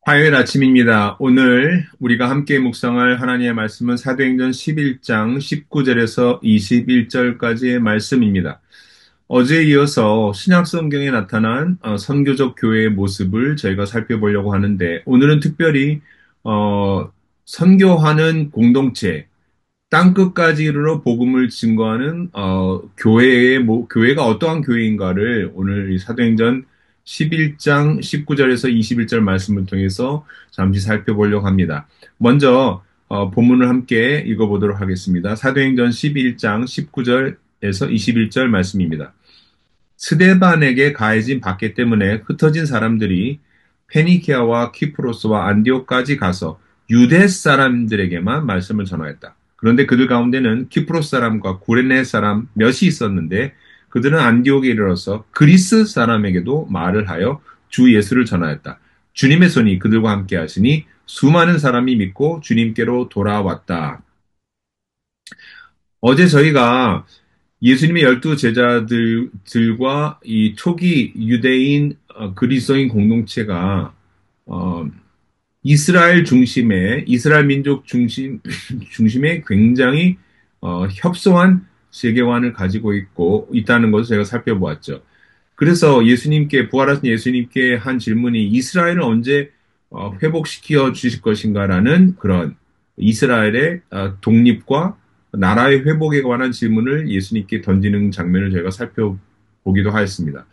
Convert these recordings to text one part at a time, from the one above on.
화요일 아침입니다. 오늘 우리가 함께 묵상할 하나님의 말씀은 사도행전 11장 19절에서 21절까지의 말씀입니다. 어제에 이어서 신약 성경에 나타난 선교적 교회의 모습을 저희가 살펴보려고 하는데 오늘은 특별히 어, 선교하는 공동체, 땅끝까지 이르러 복음을 증거하는 교회가 어떠한 교회인가를 오늘 이 사도행전 11장 19절에서 21절 말씀을 통해서 잠시 살펴보려고 합니다. 먼저 본문을 함께 읽어보도록 하겠습니다. 사도행전 11장 19절에서 21절 말씀입니다. 스데반에게 가해진 박해 때문에 흩어진 사람들이 페니키아와 키프로스와 안디옥까지 가서 유대 사람들에게만 말씀을 전하였다. 그런데 그들 가운데는 키프로스 사람과 구레네 사람 몇이 있었는데 그들은 안디옥에 이르러서 그리스 사람에게도 말을 하여 주 예수를 전하였다. 주님의 손이 그들과 함께 하시니 수많은 사람이 믿고 주님께로 돌아왔다. 어제 저희가 예수님의 12제자들과 이 초기 유대인 그리스도인 공동체가 어, 이스라엘 민족 중심의 굉장히 협소한 세계관을 가지고 있다는 것을 제가 살펴보았죠. 그래서 부활하신 예수님께 한 질문이 이스라엘을 언제 회복시켜 주실 것인가라는 그런 이스라엘의 독립과 나라의 회복에 관한 질문을 예수님께 던지는 장면을 저희가 살펴보기도 하였습니다.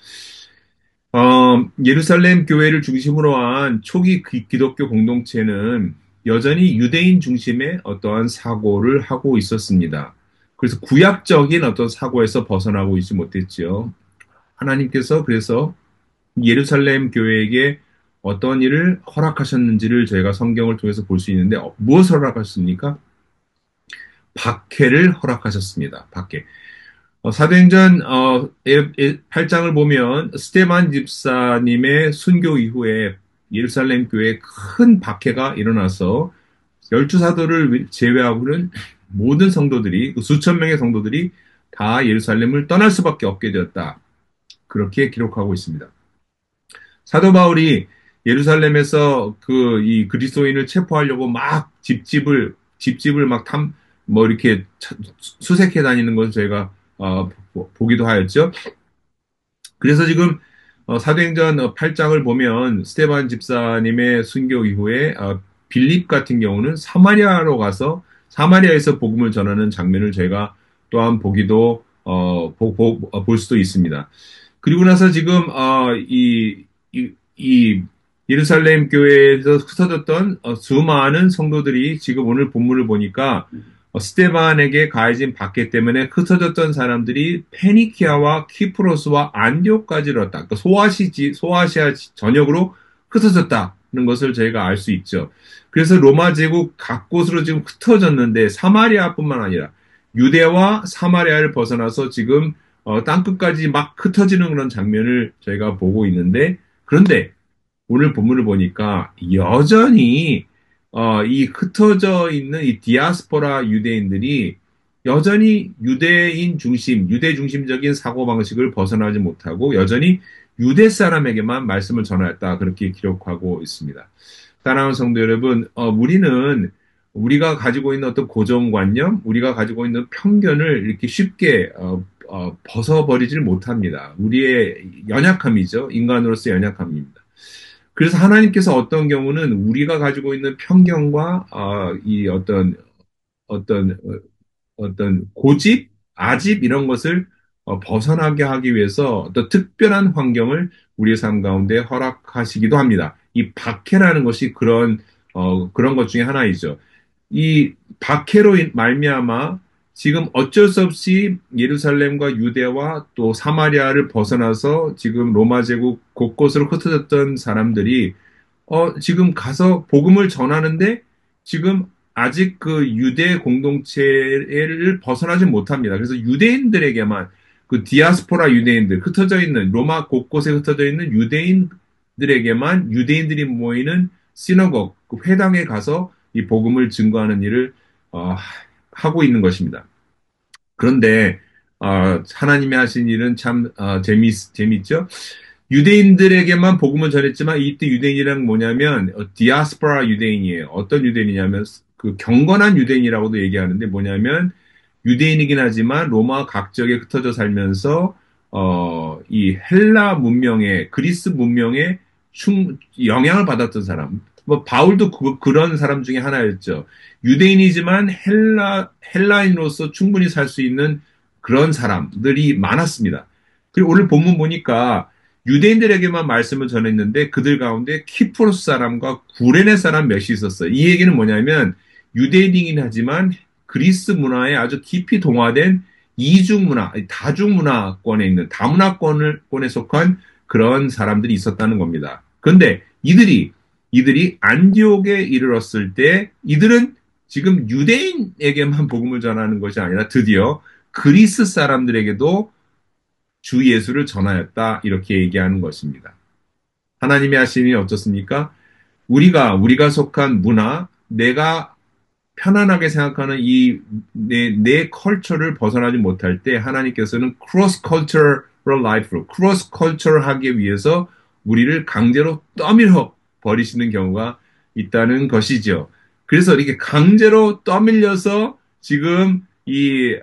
예루살렘 교회를 중심으로 한 초기 기독교 공동체는 여전히 유대인 중심의 어떠한 사고를 하고 있었습니다. 그래서 구약적인 어떤 사고에서 벗어나고 있지 못했지요. 하나님께서 그래서 예루살렘 교회에게 어떤 일을 허락하셨는지를 저희가 성경을 통해서 볼 수 있는데 무엇을 허락하셨습니까? 박해를 허락하셨습니다. 박해. 사도행전 8장을 보면 스테반 집사님의 순교 이후에 예루살렘 교회에 큰 박해가 일어나서 열두 사도를 제외하고는 모든 성도들이 수천 명의 성도들이 다 예루살렘을 떠날 수밖에 없게 되었다. 그렇게 기록하고 있습니다. 사도 바울이 예루살렘에서 이 그리스도인을 체포하려고 막 집집을 막 이렇게 수색해 다니는 것을 저희가 보기도 하였죠. 그래서 지금 사도행전 8장을 보면 스테반 집사님의 순교 이후에 빌립 같은 경우는 사마리아에서 복음을 전하는 장면을 저희가 또한 보기도 볼 수도 있습니다. 그리고 나서 지금 이 예루살렘 교회에서 흩어졌던 수많은 성도들이 지금 오늘 본문을 보니까 스테반에게 가해진 박해 때문에 흩어졌던 사람들이 페니키아와 키프로스와 안디옥까지 이르렀다. 그러니까 소아시아 전역으로 흩어졌다는 것을 저희가 알 수 있죠. 그래서 로마 제국 각 곳으로 지금 흩어졌는데 사마리아뿐만 아니라 유대와 사마리아를 벗어나서 지금 땅끝까지 막 흩어지는 그런 장면을 저희가 보고 있는데 그런데 오늘 본문을 보니까 여전히 이 흩어져 있는 이 디아스포라 유대인들이 여전히 유대 중심적인 사고방식을 벗어나지 못하고 여전히 유대 사람에게만 말씀을 전하였다. 그렇게 기록하고 있습니다. 사랑하는 성도 여러분, 우리가 가지고 있는 어떤 고정관념, 우리가 가지고 있는 편견을 이렇게 쉽게 벗어버리질 못합니다. 우리의 연약함이죠. 인간으로서의 연약함입니다. 그래서 하나님께서 어떤 경우는 우리가 가지고 있는 편견과 이 어떤 고집, 아집 이런 것을 벗어나게 하기 위해서 어떤 특별한 환경을 우리의 삶 가운데 허락하시기도 합니다. 이 박해라는 것이 그런 것 중에 하나이죠. 이 박해로 말미암아 지금 어쩔 수 없이 예루살렘과 유대와 또 사마리아를 벗어나서 지금 로마 제국 곳곳으로 흩어졌던 사람들이 지금 가서 복음을 전하는데 지금 아직 그 유대 공동체를 벗어나지 못합니다. 그래서 유대인들에게만 그 디아스포라 유대인들, 흩어져 있는 로마 곳곳에 흩어져 있는 유대인들에게만 유대인들이 모이는 시너곡, 그 회당에 가서 이 복음을 증거하는 일을 하고 있는 것입니다. 그런데 하나님이 하신 일은 참 재밌죠. 유대인들에게만 복음을 전했지만 이때 유대인이란 뭐냐면 디아스포라 유대인이에요. 어떤 유대인이냐면 그 경건한 유대인이라고도 얘기하는데 뭐냐면 유대인이긴 하지만 로마 각지역에 흩어져 살면서 이 헬라 문명에 그리스 문명에 영향을 받았던 사람. 뭐 바울도 그런 사람 중에 하나였죠. 유대인이지만 헬라인으로서 충분히 살 수 있는 그런 사람들이 많았습니다. 그리고 오늘 본문 보니까 유대인들에게만 말씀을 전했는데 그들 가운데 키프로스 사람과 구레네 사람 몇이 있었어요. 이 얘기는 뭐냐면 유대인이긴 하지만 그리스 문화에 아주 깊이 동화된 이중문화, 다중문화권에 있는 다문화권에 속한 그런 사람들이 있었다는 겁니다. 그런데 이들이 안디옥에 이르렀을 때 이들은 지금 유대인에게만 복음을 전하는 것이 아니라 드디어 그리스 사람들에게도 주 예수를 전하였다 이렇게 얘기하는 것입니다. 하나님의 하심이 어떻습니까? 우리가 속한 문화, 내가 편안하게 생각하는 내 컬처를 벗어나지 못할 때 하나님께서는 크로스 컬처럴 라이프로 크로스 컬처를 하기 위해서 우리를 강제로 떠밀어 버리시는 경우가 있다는 것이죠. 그래서 이렇게 강제로 떠밀려서 지금 이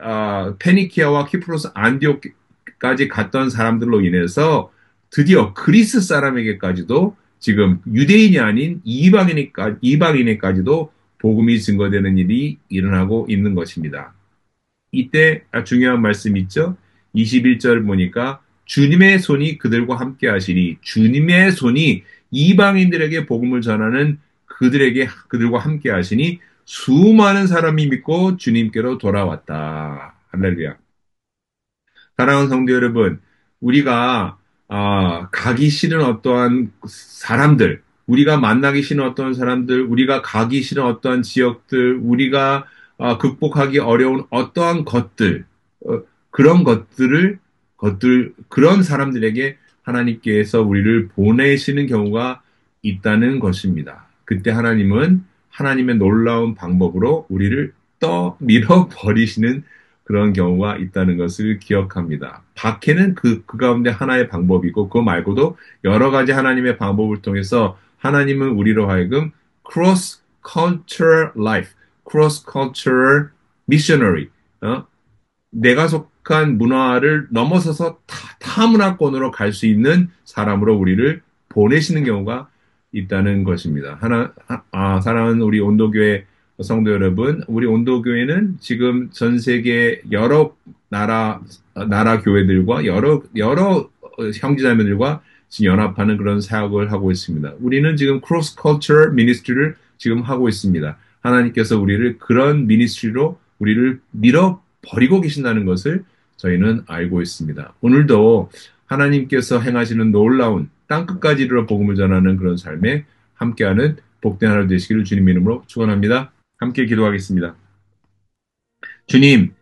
페니키아와 키프로스 안디옥까지 갔던 사람들로 인해서 드디어 그리스 사람에게까지도 지금 유대인이 아닌 이방인에까지도 복음이 증거되는 일이 일어나고 있는 것입니다. 이때 중요한 말씀 있죠? 21절 보니까 주님의 손이 그들과 함께 하시니 주님의 손이 이방인들에게 복음을 전하는 그들과 함께 하시니 수많은 사람이 믿고 주님께로 돌아왔다. 할렐루야. 사랑하는 성도 여러분, 우리가 가기 싫은 어떠한 사람들, 우리가 만나기 싫은 어떤 사람들, 우리가 가기 싫은 어떠한 지역들, 우리가 극복하기 어려운 어떠한 것들, 그런 그런 사람들에게 하나님께서 우리를 보내시는 경우가 있다는 것입니다. 그때 하나님은 하나님의 놀라운 방법으로 우리를 떠밀어 버리시는 그런 경우가 있다는 것을 기억합니다. 박해는 그 가운데 하나의 방법이고 그 말고도 여러 가지 하나님의 방법을 통해서 하나님은 우리로 하여금 cross cultural life, cross cultural missionary, 내가 속한 문화를 넘어서서 타문화권으로 갈 수 있는 사람으로 우리를 보내시는 경우가 있다는 것입니다. 사랑하는 우리 온도교회 성도 여러분, 우리 온도교회는 지금 전 세계 여러 나라 교회들과 여러 형제자매들과 지금 연합하는 그런 사역을 하고 있습니다. 우리는 지금 크로스 컬처 미니스트리를 지금 하고 있습니다. 하나님께서 우리를 그런 미니스트리로 우리를 밀어버리고 계신다는 것을 저희는 알고 있습니다. 오늘도 하나님께서 행하시는 놀라운 땅끝까지 이르러 복음을 전하는 그런 삶에 함께하는 복된 하루 되시기를 주님 이름으로 축원합니다. 함께 기도하겠습니다. 주님,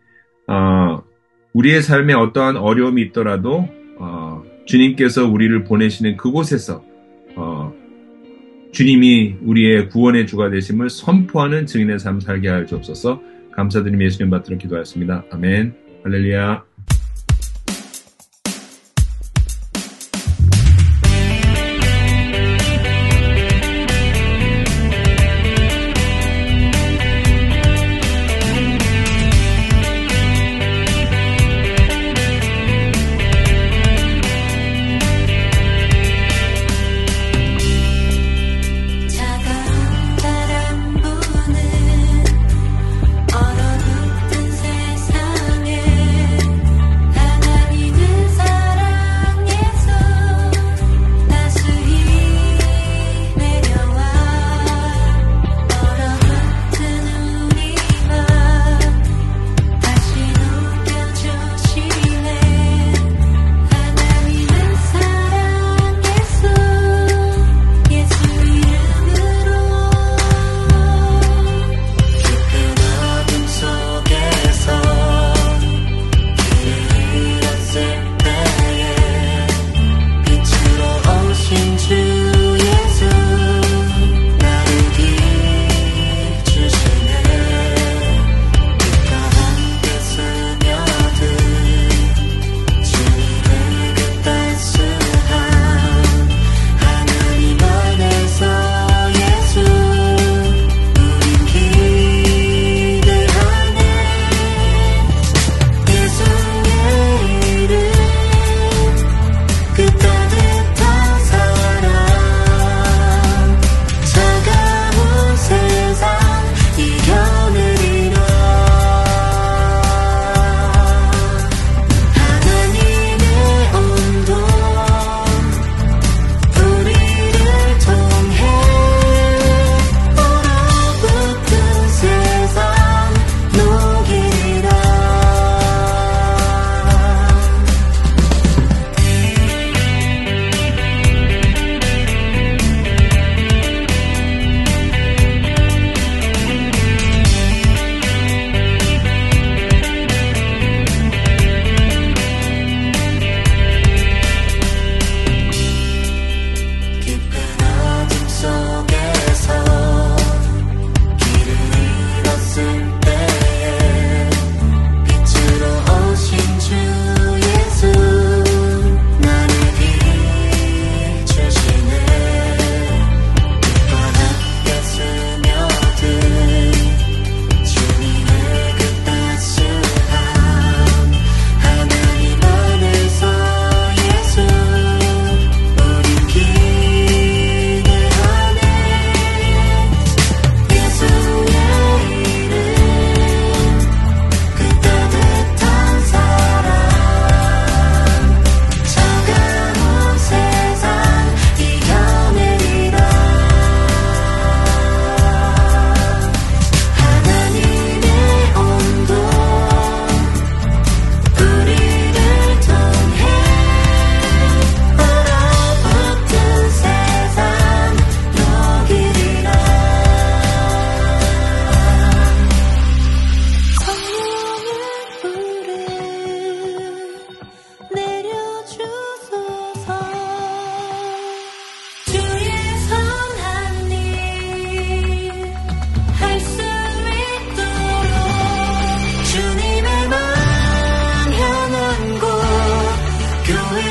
우리의 삶에 어떠한 어려움이 있더라도 주님께서 우리를 보내시는 그곳에서 주님이 우리의 구원의 주가 되심을 선포하는 증인의 삶 살게 하여 주옵소서. 감사드리며 예수님 받들어 기도하였습니다. 아멘. 할렐루야. 얼어붙은 세상에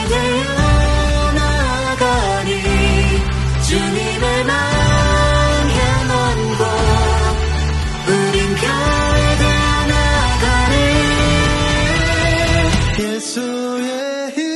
되어 나가니 주님의 마음 향한 곳 우린 교회 되어 나가네 예수의